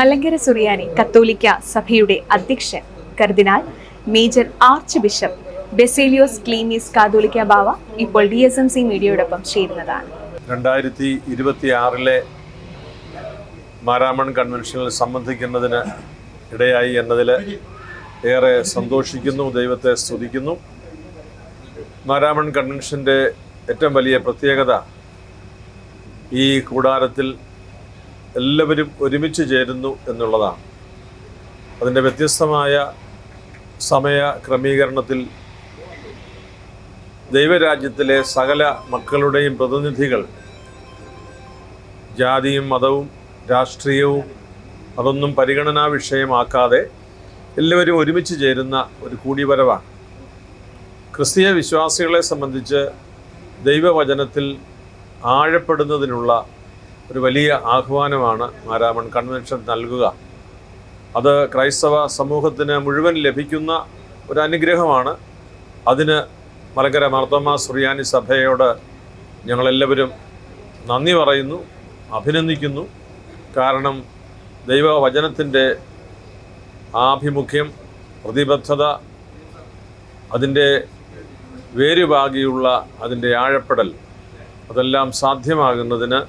മലങ്കര സുറിയാനി കത്തോലിക്ക സഭയുടെ അധ്യക്ഷൻ കർദിനാൾ major archbishop Baselios Cleemis Catholicos Bava ഇപ്പോൾ DSMC മീഡിയയോടൊപ്പം ചേരുന്നതാണ്. 2026 മാരാമൺ കൺവെൻഷനിൽ സംബന്ധിക്കുന്നതിന് ഇടയായി എന്നതിൽ ഏറെ സന്തോഷിക്കുന്നു, ദൈവത്തെ സ്തുതിക്കുന്നു. മാരാമൺ കൺവെൻഷൻ്റെ ഏറ്റവും വലിയ പ്രത്യേകത ഈ കൂടാരത്തിൽ എല്ലാവരും ഒരുമിച്ച് ചേരുന്നു എന്നുള്ളതാണ്. അതിൻ്റെ വ്യത്യസ്തമായ സമയ ക്രമീകരണത്തിൽ ദൈവരാജ്യത്തിലെ സകല മക്കളുടെയും പ്രതിനിധികൾ ജാതിയും മതവും രാഷ്ട്രീയവും അതൊന്നും പരിഗണനാ വിഷയമാക്കാതെ എല്ലാവരും ഒരുമിച്ച് ചേരുന്ന ഒരു കൂടിവരവാണ്. ക്രിസ്തീയ വിശ്വാസികളെ സംബന്ധിച്ച് ദൈവവചനത്തിൽ ആഴപ്പെടുന്നതിനുള്ള ഒരു വലിയ ആഹ്വാനമാണ് മാരാമൺ കൺവെൻഷൻ നൽകുക. അത് ക്രൈസ്തവ സമൂഹത്തിന് മുഴുവൻ ലഭിക്കുന്ന ഒരു അനുഗ്രഹമാണ്. അതിന് മലങ്കര മാർത്തോമാ സുറിയാനി സഭയോട് ഞങ്ങളെല്ലാവരും നന്ദി പറയുന്നു, അഭിനന്ദിക്കുന്നു. കാരണം ദൈവവചനത്തിൻ്റെ ആഭിമുഖ്യം, പ്രതിബദ്ധത, അതിൻ്റെ വേരുപാകിയുള്ള അതിൻ്റെ ആഴപ്പെടൽ, അതെല്ലാം സാധ്യമാകുന്നതിന്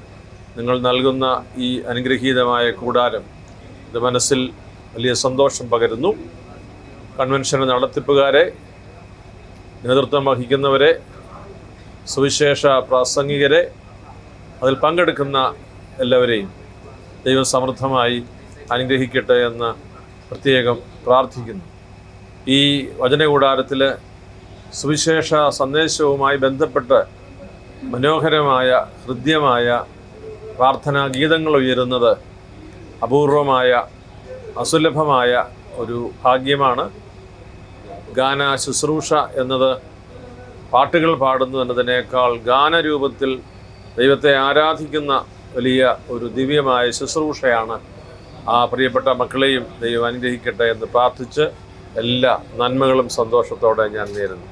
നിങ്ങൾ നൽകുന്ന ഈ അനുഗ്രഹീതമായ കൂടാരം ഇത് മനസ്സിൽ വലിയ സന്തോഷം പകരുന്നു. കൺവെൻഷൻ നടത്തിപ്പുകാരെ, നേതൃത്വം വഹിക്കുന്നവരെ, സുവിശേഷ പ്രാസംഗികരെ, അതിൽ പങ്കെടുക്കുന്ന എല്ലാവരെയും ദൈവം സമൃദ്ധമായി അനുഗ്രഹിക്കട്ടെ എന്ന് പ്രത്യേകം പ്രാർത്ഥിക്കുന്നു. ഈ വചനകൂടാരത്തിൽ സുവിശേഷ സന്ദേശവുമായി ബന്ധപ്പെട്ട് മനോഹരമായ ഹൃദ്യമായ പ്രാർത്ഥനാ ഗീതങ്ങൾ ഉയരുന്നത് അപൂർവമായ അസുലഭമായ ഒരു ഭാഗ്യമാണ്. ഗാന ശുശ്രൂഷ എന്നത് പാട്ടുകൾ പാടുന്നു എന്നതിനേക്കാൾ ഗാനരൂപത്തിൽ ദൈവത്തെ ആരാധിക്കുന്ന വലിയ ഒരു ദിവ്യമായ ശുശ്രൂഷയാണ്. ആ പ്രിയപ്പെട്ട മക്കളെയും ദൈവം അനുഗ്രഹിക്കട്ടെ എന്ന് പ്രാർത്ഥിച്ച് എല്ലാ നന്മകളും സന്തോഷത്തോടെ ഞാൻ നേരുന്നു.